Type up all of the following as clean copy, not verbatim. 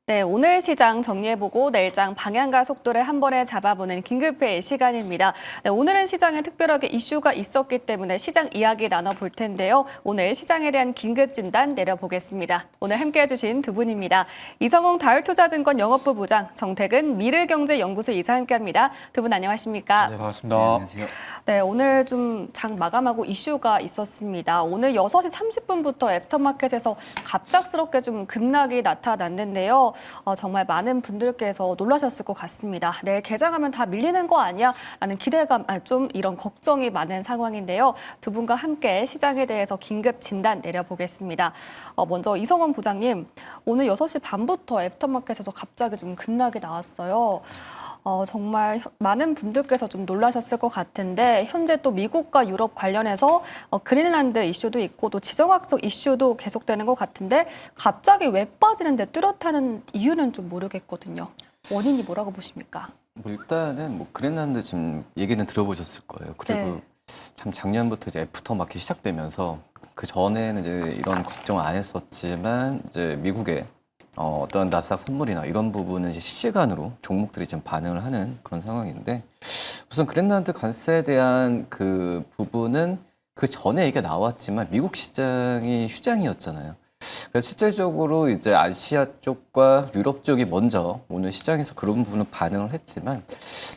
네, 오늘 시장 정리해보고 내일장 방향과 속도를 한 번에 잡아보는 긴급회의 시간입니다. 네, 오늘은 시장에 특별하게 이슈가 있었기 때문에 시장 이야기 나눠볼 텐데요. 오늘 시장에 대한 긴급 진단 내려보겠습니다. 오늘 함께해 주신 두 분입니다. 이성웅 다울투자증권 영업부 부장, 정택은 미르경제연구소 이사 함께합니다. 두 분 안녕하십니까? 네, 반갑습니다. 네, 안녕하세요. 네, 오늘 좀 장 마감하고 이슈가 있었습니다. 오늘 6시 30분부터 애프터마켓에서 갑작스럽게 좀 급락이 나타났는데요. 정말 많은 분들께서 놀라셨을 것 같습니다. 내일 개장하면 다 밀리는 거 아니야? 라는 기대감, 좀 이런 걱정이 많은 상황인데요. 두 분과 함께 시장에 대해서 긴급 진단 내려보겠습니다. 먼저 이성원 부장님, 오늘 6시 반부터 애프터마켓에서 갑자기 좀 급락이 나왔어요. 정말 많은 분들께서 좀 놀라셨을 것 같은데 현재 또 미국과 유럽 관련해서 그린란드 이슈도 있고 또 지정학적 이슈도 계속되는 것 같은데 갑자기 왜 빠지는데 뚜렷하는 이유는 좀 모르겠거든요. 원인이 뭐라고 보십니까? 뭐 일단은 뭐 그린란드 지금 얘기는 들어보셨을 거예요. 그리고 네. 참 작년부터 이제 애프터 마켓 시작되면서 그 전에는 이제 이런 걱정을 안 했었지만 이제 미국의 어떤 나스닥 선물이나 이런 부분은 이제 실시간으로 종목들이 지금 반응을 하는 그런 상황인데 우선 그린란드 관세에 대한 그 부분은 그 전에 얘기가 나왔지만 미국 시장이 휴장이었잖아요. 그래서 실질적으로 이제 아시아 쪽과 유럽 쪽이 먼저 오늘 시장에서 그런 부분은 반응을 했지만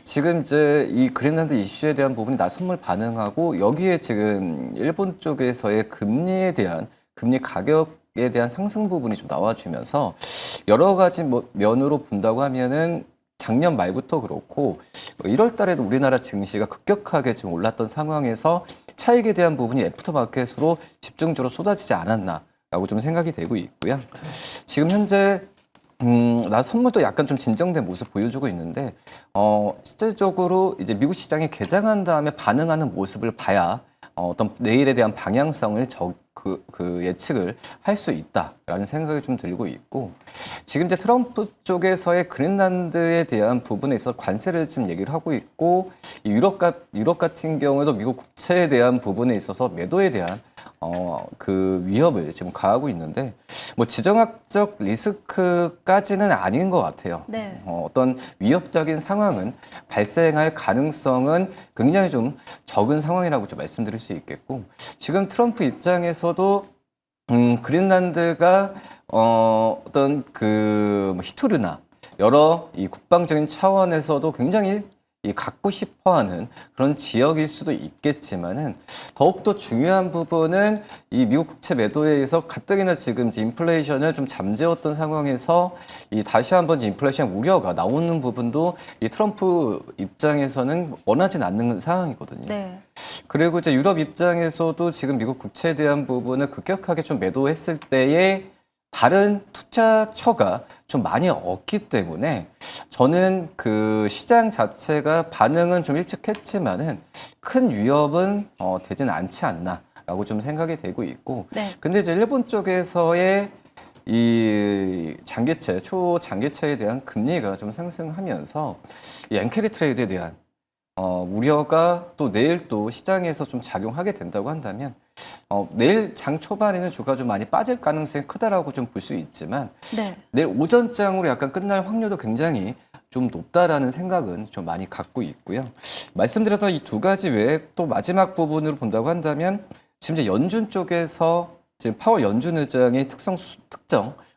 지금 이제 이 그린란드 이슈에 대한 부분이 나 선물 반응하고 여기에 지금 일본 쪽에서의 금리에 대한 금리 가격에 대한 상승 부분이 좀 나와주면서 여러 가지 뭐 면으로 본다고 하면은 작년 말부터 그렇고 1월 달에도 우리나라 증시가 급격하게 지금 올랐던 상황에서 차익에 대한 부분이 애프터 마켓으로 집중적으로 쏟아지지 않았나라고 좀 생각이 되고 있고요. 지금 현재 나 선물도 약간 좀 진정된 모습 보여주고 있는데 실질적으로 이제 미국 시장이 개장한 다음에 반응하는 모습을 봐야 어떤 내일에 대한 방향성을 예측을 할 수 있다라는 생각이 좀 들고 있고 지금 이제 트럼프 쪽에서의 그린란드에 대한 부분에 있어서 관세를 지금 얘기를 하고 있고 이 유럽 같은 경우에도 미국 국채에 대한 부분에 있어서 매도에 대한 그 위협을 지금 가하고 있는데 뭐 지정학적 리스크까지는 아닌 것 같아요. 네. 어떤 위협적인 상황은 발생할 가능성은 굉장히 좀 적은 상황이라고 좀 말씀드릴 수 있겠고 지금 트럼프 입장에서도 그린란드가 어떤 뭐 히토르나 여러 이 국방적인 차원에서도 굉장히 이 갖고 싶어하는 그런 지역일 수도 있겠지만은 더욱더 중요한 부분은 이 미국 국채 매도에 의해서 가뜩이나 지금 이제 인플레이션을 좀 잠재웠던 상황에서 이 다시 한번 인플레이션 우려가 나오는 부분도 이 트럼프 입장에서는 원하진 않는 상황이거든요. 네. 그리고 이제 유럽 입장에서도 지금 미국 국채에 대한 부분을 급격하게 좀 매도했을 때에 다른 투자처가 좀 많이 없기 때문에 저는 그 시장 자체가 반응은 좀 일찍 했지만은 큰 위협은 되지는 않지 않나라고 좀 생각이 되고 있고. 네. 근데 이제 일본 쪽에서의 이 장기채, 초장기채에 대한 금리가 좀 상승하면서 이 엔캐리 트레이드에 대한 우려가 또 내일 또 시장에서 좀 작용하게 된다고 한다면 내일 장 초반에는 주가 좀 많이 빠질 가능성이 크다라고 좀 볼 수 있지만 네. 내일 오전장으로 약간 끝날 확률도 굉장히 좀 높다라는 생각은 좀 많이 갖고 있고요. 말씀드렸던 이 두 가지 외에 또 마지막 부분으로 본다고 한다면 지금 이제 연준 쪽에서 지금 파월 연준 의장의 특정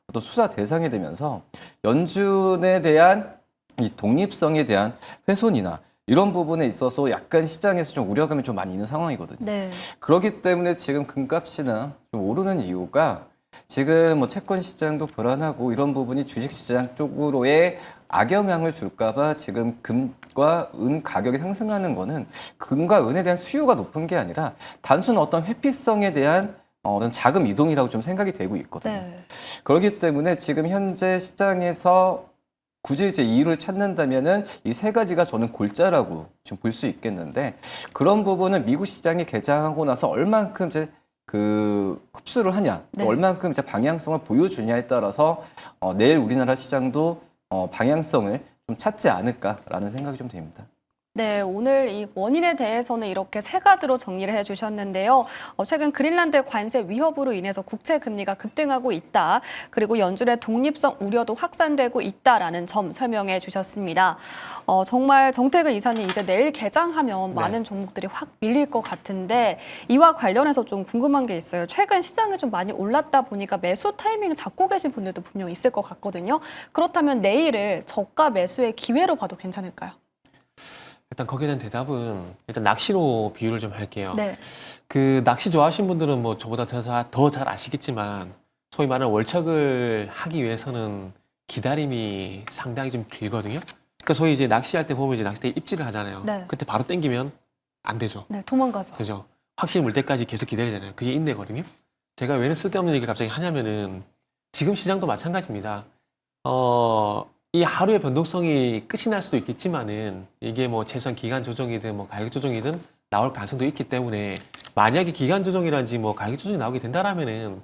어떤 수사 대상이 되면서 연준에 대한 이 독립성에 대한 훼손이나 이런 부분에 있어서 약간 시장에서 좀 우려감이 좀 많이 있는 상황이거든요. 네. 그렇기 때문에 지금 금값이나 좀 오르는 이유가 지금 뭐 채권 시장도 불안하고 이런 부분이 주식 시장 쪽으로의 악영향을 줄까봐 지금 금과 은 가격이 상승하는 거는 금과 은에 대한 수요가 높은 게 아니라 단순 어떤 회피성에 대한 어떤 자금 이동이라고 좀 생각이 되고 있거든요. 네. 그렇기 때문에 지금 현재 시장에서 굳이 이제 이유를 찾는다면은 이 세 가지가 저는 골자라고 지금 볼 수 있겠는데 그런 부분은 미국 시장이 개장하고 나서 얼만큼 이제 그 흡수를 하냐, 네. 또 얼만큼 이제 방향성을 보여주냐에 따라서 내일 우리나라 시장도 방향성을 좀 찾지 않을까라는 생각이 좀 됩니다. 네, 오늘 이 원인에 대해서는 이렇게 세 가지로 정리를 해주셨는데요. 최근 그린란드 관세 위협으로 인해서 국채 금리가 급등하고 있다. 그리고 연준의 독립성 우려도 확산되고 있다라는 점 설명해 주셨습니다. 정말 정태근 이사님 이제 내일 개장하면 많은 종목들이 확 밀릴 것 같은데 이와 관련해서 좀 궁금한 게 있어요. 최근 시장이 좀 많이 올랐다 보니까 매수 타이밍을 잡고 계신 분들도 분명 있을 것 같거든요. 그렇다면 내일을 저가 매수의 기회로 봐도 괜찮을까요? 일단 거기에 대한 대답은 일단 낚시로 비유를 좀 할게요. 네. 그 낚시 좋아하시는 분들은 뭐 저보다 더 잘 아시겠지만 소위 말하는 월척을 하기 위해서는 기다림이 상당히 좀 길거든요. 그러니까 소위 이제 낚시할 때 보면 이제 낚싯대 입질을 하잖아요. 네. 그때 바로 당기면 안 되죠. 네, 도망가죠. 그죠? 확실히 물 때까지 계속 기다리잖아요. 그게 인내거든요. 제가 왜 쓸데없는 얘기를 갑자기 하냐면은 지금 시장도 마찬가지입니다. 이 하루의 변동성이 끝이 날 수도 있겠지만은 이게 뭐 최소한 기간 조정이든 뭐 가격 조정이든 나올 가능성도 있기 때문에 만약에 기간 조정이라든지 뭐 가격 조정이 나오게 된다라면은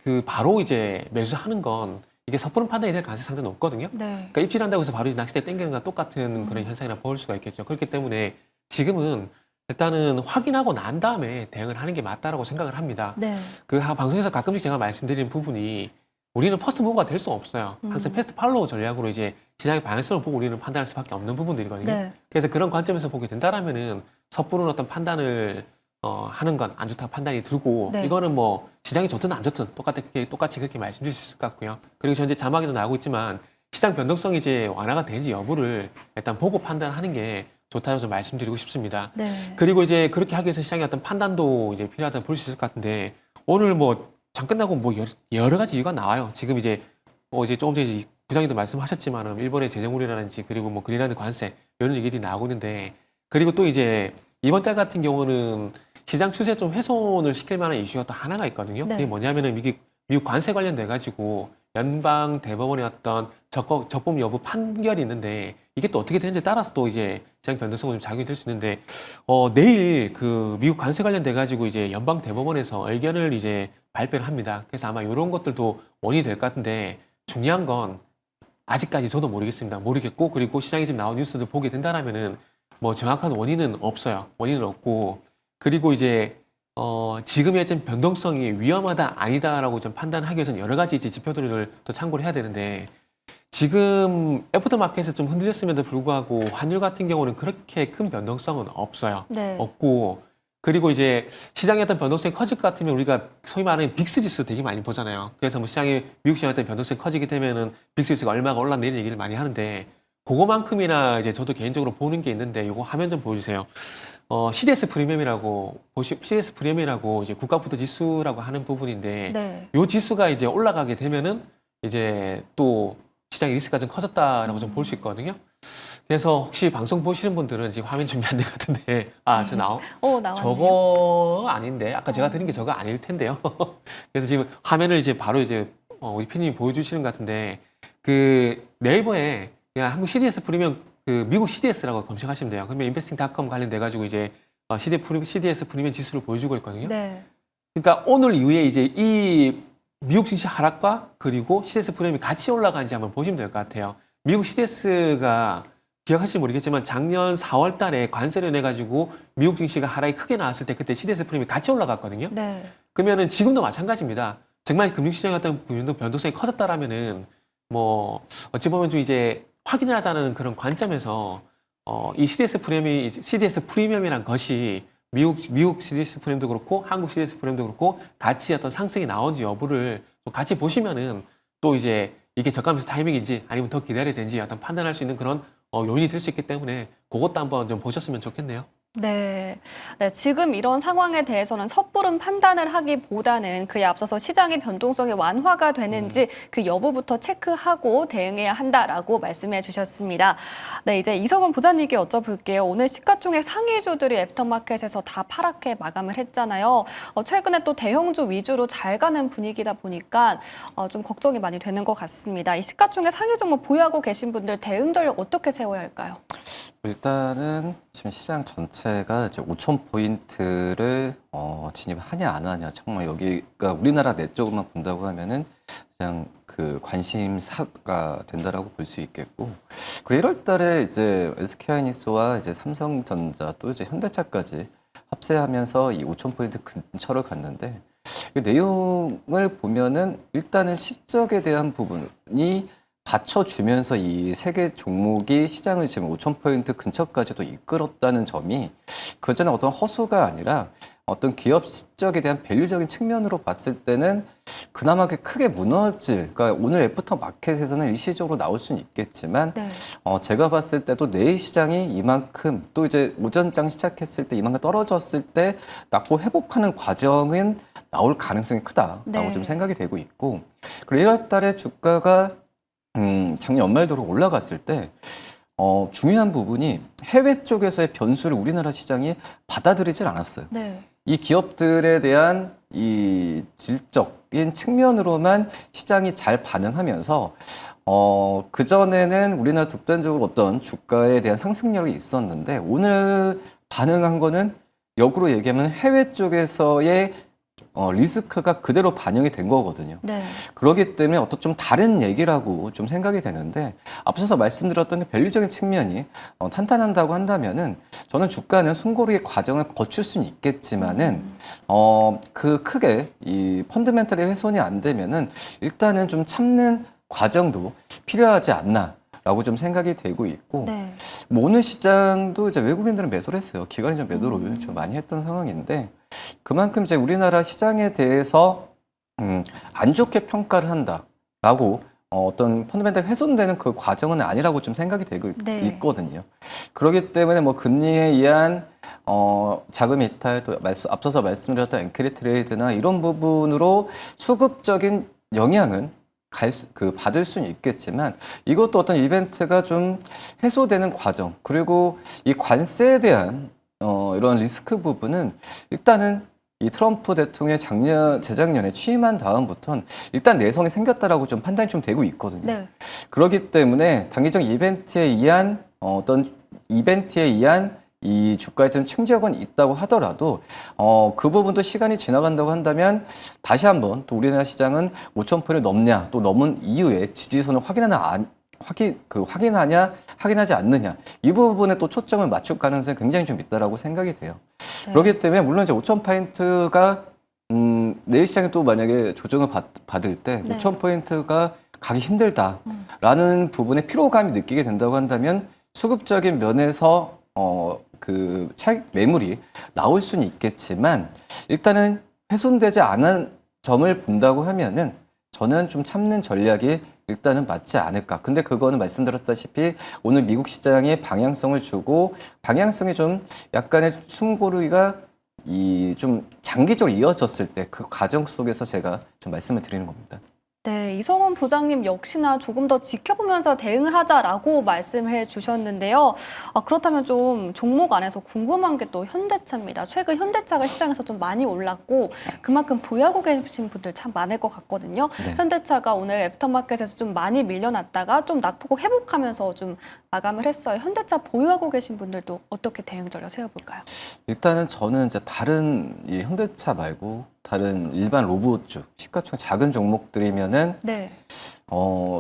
그 바로 이제 매수하는 건 이게 섣부른 판단이 될 가능성이 상당히 높거든요. 네. 그러니까 입질한다고 해서 바로 이제 낚싯대 땡기는 거랑 똑같은 그런 현상이나 볼 수가 있겠죠. 그렇기 때문에 지금은 일단은 확인하고 난 다음에 대응을 하는 게 맞다라고 생각을 합니다. 네. 방송에서 가끔씩 제가 말씀드리는 부분이 우리는 퍼스트 무버가 될 수 없어요. 항상 패스트 팔로우 전략으로 이제 시장의 방향성을 보고 우리는 판단할 수밖에 없는 부분들이거든요. 네. 그래서 그런 관점에서 보게 된다라면은 섣부른 어떤 판단을 하는 건 안 좋다고 판단이 들고 네. 이거는 뭐 시장이 좋든 안 좋든 똑같이 그렇게 말씀드릴 수 있을 것 같고요. 그리고 현재 자막에도 나오고 있지만 시장 변동성이 이제 완화가 되는지 여부를 일단 보고 판단하는 게 좋다고 좀 말씀드리고 싶습니다. 네. 그리고 이제 그렇게 하기 위해서 시장의 어떤 판단도 이제 필요하다고 볼 수 있을 것 같은데 오늘 뭐 장 끝나고 뭐 여러 가지 이유가 나와요. 지금 이제 이제 조금 전에 부장님도 말씀하셨지만은 일본의 재정우려라든지 그리고 뭐 그린란드 관세 이런 얘기들이 나오고 있는데 그리고 또 이제 이번 달 같은 경우는 시장 추세 좀 훼손을 시킬 만한 이슈가 또 하나가 있거든요. 네. 그게 뭐냐면은 미국 관세 관련돼 가지고 연방 대법원의 어떤 적법 여부 판결이 있는데 이게 또 어떻게 되는지에 따라서 또 이제 시장 변동성은 좀 작용이 될 수 있는데 내일 그 미국 관세 관련돼 가지고 이제 연방 대법원에서 의견을 이제 발표를 합니다. 그래서 아마 이런 것들도 원인이 될 것 같은데 중요한 건 아직까지 저도 모르겠고 그리고 시장에 지금 나온 뉴스들 보게 된다라면은 뭐 정확한 원인은 없어요. 원인은 없고 그리고 이제 지금의 좀 변동성이 위험하다 아니다라고 좀 판단하기 위해서는 여러 가지 이제 지표들을 더 참고를 해야 되는데 지금 애프터마켓에서 좀 흔들렸음에도 불구하고 환율 같은 경우는 그렇게 큰 변동성은 없어요. 네. 없고 그리고 이제 시장의 어떤 변동성이 커질 것 같으면 우리가 소위 말하는 빅스 지수 되게 많이 보잖아요. 그래서 뭐 미국 시장의 어떤 변동성이 커지게 되면은 빅스 지수가 얼마가 올라내리는 얘기를 많이 하는데 그거만큼이나 이제 저도 개인적으로 보는 게 있는데 이거 화면 좀 보여주세요. CDS 프리미엄이라고 이제 국가부도 지수라고 하는 부분인데 네. 요 지수가 이제 올라가게 되면은 이제 또 시장의 리스크가 좀 커졌다라고 좀 볼 수 있거든요. 그래서 혹시 방송 보시는 분들은 지금 화면 준비 안 된 것 같은데 나왔네요. 저거 아닌데 아까 제가 드린 게 저거 아닐 텐데요. 그래서 지금 화면을 이제 바로 이제 우리 PD님이 보여주시는 것 같은데 그 네이버에 그냥 한국 CDS 프리미엄 그 미국 CDS라고 검색하시면 돼요. 그러면 investing.com 관련돼 가지고 이제 CDS 프리미엄 지수를 보여주고 있거든요. 네. 그러니까 오늘 이후에 이제 이 미국 증시 하락과 그리고 CDS 프리미엄이 같이 올라가는지 한번 보시면 될 것 같아요. 미국 CDS가 기억하실지 모르겠지만 작년 4월 달에 관세를 인해 가지고 미국 증시가 하락이 크게 나왔을 때 그때 CDS 프리미엄이 같이 올라갔거든요. 네. 그러면은 지금도 마찬가지입니다. 정말 금융시장의 어떤 변동성이 커졌다라면은 뭐 어찌 보면 좀 이제 확인하자는 그런 관점에서 이 CDS 프리미엄이란 것이 미국 CDS 프리미엄도 그렇고 한국 CDS 프리미엄도 그렇고 같이 어떤 상승이 나온지 여부를 좀 같이 보시면은 또 이제 이게 저가 매수 타이밍인지 아니면 더 기다려야 되는지 어떤 판단할 수 있는 그런 요인이 될 수 있기 때문에 그것도 한번 좀 보셨으면 좋겠네요. 네. 네, 지금 이런 상황에 대해서는 섣부른 판단을 하기보다는 그에 앞서서 시장의 변동성이 완화가 되는지 그 여부부터 체크하고 대응해야 한다라고 말씀해 주셨습니다. 네, 이제 이성훈 부장님께 여쭤볼게요. 오늘 시가총액 상위주들이 애프터마켓에서 다 파랗게 마감을 했잖아요. 최근에 또 대형주 위주로 잘 가는 분위기다 보니까 좀 걱정이 많이 되는 것 같습니다. 이 시가총액 상위 종목 보유하고 계신 분들 대응 전략 어떻게 세워야 할까요? 일단은 지금 시장 전체가 이제 5,000포인트를 진입하냐 안 하냐 정말 여기가 우리나라 내적으로만 본다고 하면은 그냥 그 관심사가 된다라고 볼 수 있겠고, 그리고 1월 달에 이제 SK하이닉스와 이제 삼성전자 또 이제 현대차까지 합세하면서 이 5,000포인트 근처를 갔는데, 이 내용을 보면은 일단은 실적에 대한 부분이 받쳐주면서 이 세 개 종목이 시장을 지금 5,000포인트 근처까지도 이끌었다는 점이 그전에 어떤 허수가 아니라 어떤 기업 실적에 대한 밸류적인 측면으로 봤을 때는 그나마 크게 무너질, 그러니까 오늘 애프터 마켓에서는 일시적으로 나올 수는 있겠지만 네. 제가 봤을 때도 내일 시장이 이만큼 또 이제 오전장 시작했을 때 이만큼 떨어졌을 때 낙폭 회복하는 과정은 나올 가능성이 크다라고 네. 좀 생각이 되고 있고, 그리고 1월 달에 주가가 작년 연말도로 올라갔을 때 중요한 부분이 해외 쪽에서의 변수를 우리나라 시장이 받아들이질 않았어요. 네. 이 기업들에 대한 이 질적인 측면으로만 시장이 잘 반응하면서 그전에는 우리나라 독단적으로 어떤 주가에 대한 상승력이 있었는데 오늘 반응한 거는 역으로 얘기하면 해외 쪽에서의 리스크가 그대로 반영이 된 거거든요. 네. 그렇기 때문에 어떤 좀 다른 얘기라고 좀 생각이 되는데, 앞서서 말씀드렸던 밸류적인 측면이 탄탄한다고 한다면은 저는 주가는 숨고르기의 과정을 거칠 수는 있겠지만은 그 크게 이 펀더멘털의 훼손이 안 되면은 일단은 좀 참는 과정도 필요하지 않나. 라고 좀 생각이 되고 있고, 네. 뭐 오늘 시장도 이제 외국인들은 매수를 했어요. 기관이 좀 매도를 좀 많이 했던 상황인데, 그만큼 이제 우리나라 시장에 대해서 안 좋게 평가를 한다라고 어떤 펀더멘털 훼손되는 그 과정은 아니라고 좀 생각이 되고 네. 있거든요. 그렇기 때문에 뭐 금리에 의한 자금 이탈, 또 앞서서 말씀드렸던 엔크리 트레이드나 이런 부분으로 수급적인 영향은 받을 수는 있겠지만, 이것도 어떤 이벤트가 좀 해소되는 과정, 그리고 이 관세에 대한 이런 리스크 부분은 일단은 이 트럼프 대통령이 재작년에 취임한 다음부터는 일단 내성이 생겼다라고 좀 판단이 좀 되고 있거든요. 네. 그렇기 때문에 단기적 이벤트에 의한 어떤 이벤트에 의한 이 주가에 좀 충격은 있다고 하더라도 그 부분도 시간이 지나간다고 한다면 다시 한번 또 우리나라 시장은 5,000포인트 넘냐, 또 넘은 이후에 지지선을 확인하지 않느냐, 이 부분에 또 초점을 맞출 가능성이 굉장히 좀 있다라고 생각이 돼요. 네. 그렇기 때문에 물론 이제 5,000포인트가 내일 시장에 또 만약에 조정을 받을 때 네. 5,000포인트가 가기 힘들다라는 부분에 피로감이 느끼게 된다고 한다면 수급적인 면에서 그 차익 매물이 나올 수는 있겠지만, 일단은 훼손되지 않은 점을 본다고 하면은 저는 좀 참는 전략이 일단은 맞지 않을까. 근데 그거는 말씀드렸다시피 오늘 미국 시장에 방향성을 주고, 방향성이 좀 약간의 숨고르기가 좀 장기적으로 이어졌을 때 그 과정 속에서 제가 좀 말씀을 드리는 겁니다. 네, 이성훈 부장님 역시나 조금 더 지켜보면서 대응을 하자라고 말씀해 주셨는데요. 그렇다면 좀 종목 안에서 궁금한 게 또 현대차입니다. 최근 현대차가 시장에서 좀 많이 올랐고 그만큼 보유하고 계신 분들 참 많을 것 같거든요. 네. 현대차가 오늘 애프터마켓에서 좀 많이 밀려났다가 좀 낙폭을 회복하면서 좀 마감을 했어요. 현대차 보유하고 계신 분들도 어떻게 대응 전략 세워볼까요? 일단은 저는 이제 다른 이 현대차 말고 다른 일반 로봇주, 시가총 작은 종목들이면은 네.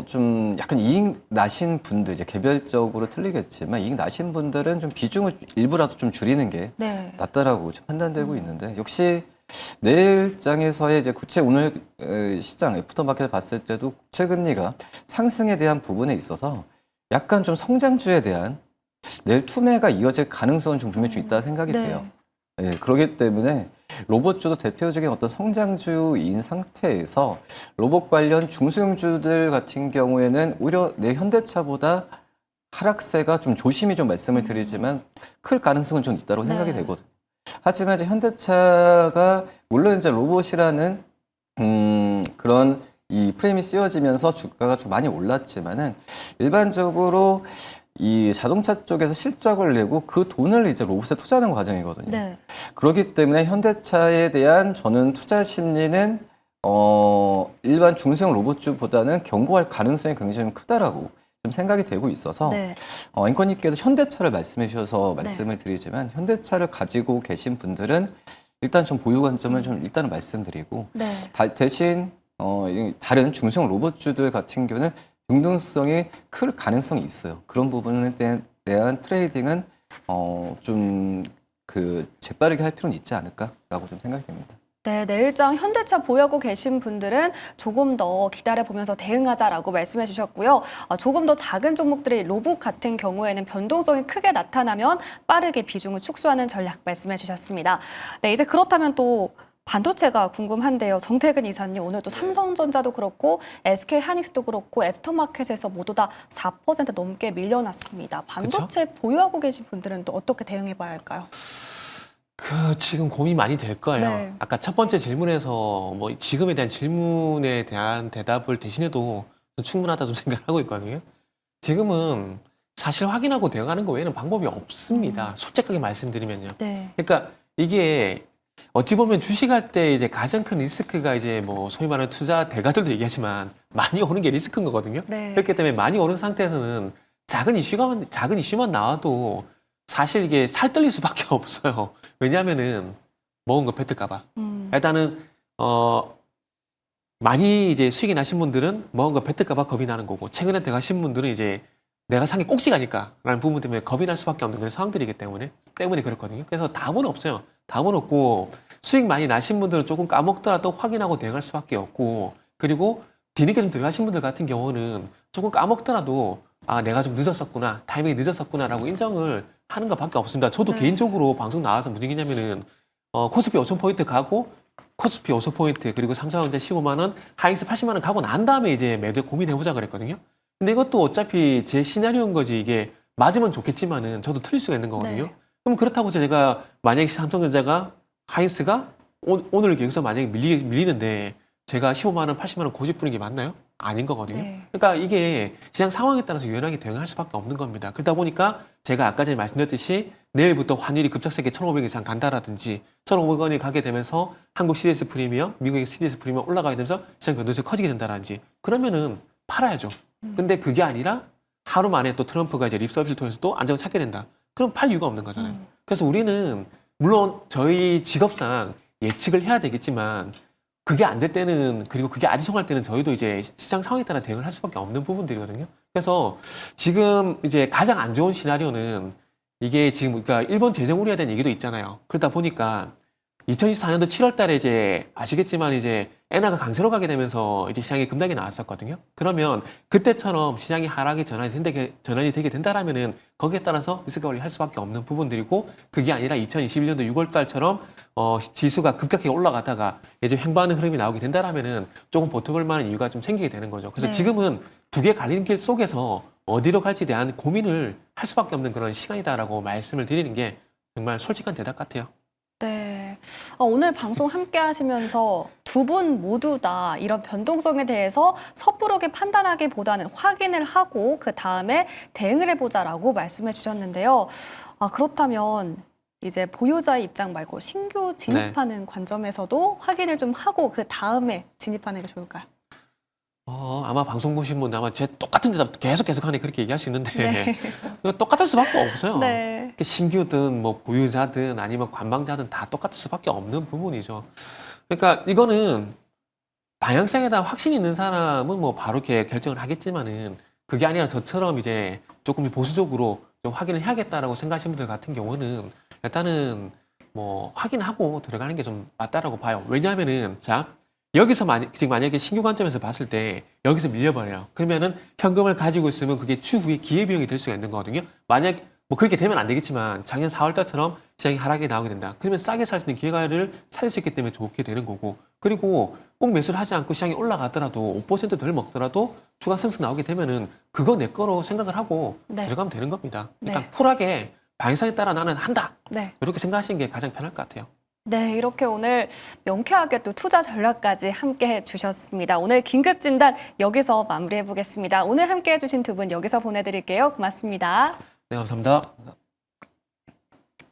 좀 약간 이익 나신 분들, 이제 개별적으로 틀리겠지만 이익 나신 분들은 좀 비중을 일부라도 좀 줄이는 게 네. 낫다라고 좀 판단되고 있는데, 역시 내일장에서의 이제 국채 오늘 시장 애프터마켓을 봤을 때도 국채 금리가 상승에 대한 부분에 있어서 약간 좀 성장주에 대한 내일 투매가 이어질 가능성은 좀 분명히 좀 있다 생각이 네. 돼요. 예, 그렇기 때문에 로봇주도 대표적인 어떤 성장주인 상태에서 로봇 관련 중소형주들 같은 경우에는 오히려 내 현대차보다 하락세가 좀 조심히 좀 말씀을 드리지만 클 가능성은 좀 있다고 생각이 네. 되거든요. 하지만 이제 현대차가 물론 이제 로봇이라는 그런 이 프레임이 씌워지면서 주가가 좀 많이 올랐지만은 일반적으로 이 자동차 쪽에서 실적을 내고 그 돈을 이제 로봇에 투자하는 과정이거든요. 네. 그렇기 때문에 현대차에 대한 저는 투자 심리는 일반 중소형 로봇주보다는 견고할 가능성이 굉장히 크다라고 좀 생각이 되고 있어서 네. 앵커님께서 현대차를 말씀해 주셔서 말씀을 드리지만 현대차를 가지고 계신 분들은 일단 좀 보유 관점을 좀 일단은 말씀드리고 네. 대신 다른 중소형 로봇주들 같은 경우는 융통성이 클 가능성이 있어요. 그런 부분에 대한 트레이딩은 좀 재빠르게 할 필요는 있지 않을까라고 좀 생각이 됩니다. 네, 내일장 현대차 보유하고 계신 분들은 조금 더 기다려보면서 대응하자라고 말씀해 주셨고요. 조금 더 작은 종목들이 로봇 같은 경우에는 변동성이 크게 나타나면 빠르게 비중을 축소하는 전략 말씀해 주셨습니다. 네, 이제 그렇다면 또 반도체가 궁금한데요. 정태근 이사님, 오늘 또 삼성전자도 그렇고 SK 하이닉스도 그렇고 애프터마켓에서 모두 다 4% 넘게 밀려났습니다. 반도체 보유하고 계신 분들은 또 어떻게 대응해 봐야 할까요? 지금 고민이 많이 될 거예요. 네. 아까 첫 번째 질문에서 뭐 지금에 대한 질문에 대한 대답을 대신해도 충분하다 좀 생각하고 있거든요. 지금은 사실 확인하고 대응하는 거 외에는 방법이 없습니다. 솔직하게 말씀드리면요. 네. 그러니까 이게 어찌 보면 주식할 때 이제 가장 큰 리스크가 이제 뭐 소위 말하는 투자 대가들도 얘기하지만 많이 오는 게 리스크인 거거든요. 네. 그렇기 때문에 많이 오른 상태에서는 작은 이슈만 나와도 사실 이게 살떨릴 수밖에 없어요. 왜냐하면은 먹은 거 뱉을까봐. 일단은 많이 이제 수익이 나신 분들은 먹은 거 뱉을까봐 겁이 나는 거고, 최근에 들어가신 분들은 이제 내가 산 게 꼭지가니까라는 부분 때문에 겁이 날 수밖에 없는 그런 상황들이기 때문에 그렇거든요. 그래서 답은 없어요. 답은 없고 수익 많이 나신 분들은 조금 까먹더라도 확인하고 대응할 수밖에 없고, 그리고 뒤늦게 좀 들어가신 분들 같은 경우는 조금 까먹더라도 내가 좀 늦었었구나, 타이밍이 늦었었구나라고 인정을 하는 것밖에 없습니다. 저도 네. 개인적으로 방송 나와서 무슨 얘기냐면은 코스피 5,000포인트 가고 코스피 5,000포인트 그리고 삼성전자 15만 원, 하이닉스 80만 원 가고 난 다음에 이제 매도에 고민해보자 그랬거든요. 근데 이것도 어차피 제 시나리오인 거지, 이게 맞으면 좋겠지만은 저도 틀릴 수가 있는 거거든요. 네. 그럼 그렇다고 제가 만약에 삼성전자가 하이닉스가 오늘 여기서 만약에 밀리는데 제가 15만 원, 80만 원 고집 부리는 게 맞나요? 아닌 거거든요. 네. 그러니까 이게 시장 상황에 따라서 유연하게 대응할 수밖에 없는 겁니다. 그러다 보니까 제가 아까 전에 말씀드렸듯이 내일부터 환율이 급작스럽게 1,500 이상 간다라든지 1,500원이 가게 되면서 한국 CDS 프리미엄, 미국의 CDS 프리미엄 올라가게 되면서 시장 변동성이 커지게 된다라든지 그러면은 팔아야죠. 근데 그게 아니라 하루 만에 또 트럼프가 이제 립 서비스를 통해서 또 안정을 찾게 된다. 그럼 팔 이유가 없는 거잖아요. 그래서 우리는 물론 저희 직업상 예측을 해야 되겠지만 그게 안 될 때는, 그리고 그게 아니송할 때는 저희도 이제 시장 상황에 따라 대응을 할 수밖에 없는 부분들이거든요. 그래서 지금 이제 가장 안 좋은 시나리오는 이게 지금 그러니까 일본 재정 우려에 대한 얘기도 있잖아요. 그러다 보니까 2024년도 7월 달에 이제 아시겠지만 이제 엔화가 강세로 가게 되면서 이제 시장에 급락이 나왔었거든요. 그러면 그때처럼 시장이 하락이 전환이 되게 된다라면은 거기에 따라서 리스크 관리할 수밖에 없는 부분들이고, 그게 아니라 2021년도 6월 달처럼 지수가 급격하게 올라가다가 이제 횡보하는 흐름이 나오게 된다라면은 조금 버텨볼 만한 이유가 좀 생기게 되는 거죠. 그래서 네. 지금은 두 개 갈리는 길 속에서 어디로 갈지에 대한 고민을 할 수밖에 없는 그런 시간이다라고 말씀을 드리는 게 정말 솔직한 대답 같아요. 네. 오늘 방송 함께 하시면서 두 분 모두 다 이런 변동성에 대해서 섣부르게 판단하기보다는 확인을 하고 그 다음에 대응을 해보자라고 말씀해 주셨는데요. 그렇다면 이제 보유자의 입장 말고 신규 진입하는 관점에서도 확인을 좀 하고 그 다음에 진입하는 게 좋을까요? 아마 방송 보신 분 아마 제 똑같은 대답 계속 하네 그렇게 얘기할 수 있는데 네. 이거 똑같을 수밖에 없어요. 네. 신규든 뭐 보유자든 아니면 관방자든 다 똑같을 수밖에 없는 부분이죠. 그러니까 이거는 방향성에 대한 확신이 있는 사람은 뭐 바로 이렇게 결정을 하겠지만은 그게 아니라 저처럼 이제 조금 보수적으로 좀 확인을 해야겠다라고 생각하시는 분들 같은 경우는 일단은 뭐 확인하고 들어가는 게 좀 맞다라고 봐요. 왜냐하면은 여기서 지금 만약에 신규 관점에서 봤을 때 여기서 밀려버려요. 그러면은 현금을 가지고 있으면 그게 추후에 기회비용이 될 수가 있는 거거든요. 만약에 뭐 그렇게 되면 안 되겠지만 작년 4월 달처럼 시장이 하락이 나오게 된다. 그러면 싸게 살 수 있는 기회를 찾을 수 있기 때문에 좋게 되는 거고, 그리고 꼭 매수를 하지 않고 시장이 올라가더라도 5%덜 먹더라도 추가 상승 나오게 되면은 그거 내 거로 생각을 하고 네. 들어가면 되는 겁니다. 그러니까 네. 쿨하게 방향성에 따라 나는 한다. 네. 이렇게 생각하시는 게 가장 편할 것 같아요. 네, 이렇게 오늘 명쾌하게 또 투자 전략까지 함께 해주셨습니다. 오늘 긴급 진단 여기서 마무리해 보겠습니다. 오늘 함께 해주신 두 분 여기서 보내드릴게요. 고맙습니다. 네, 감사합니다.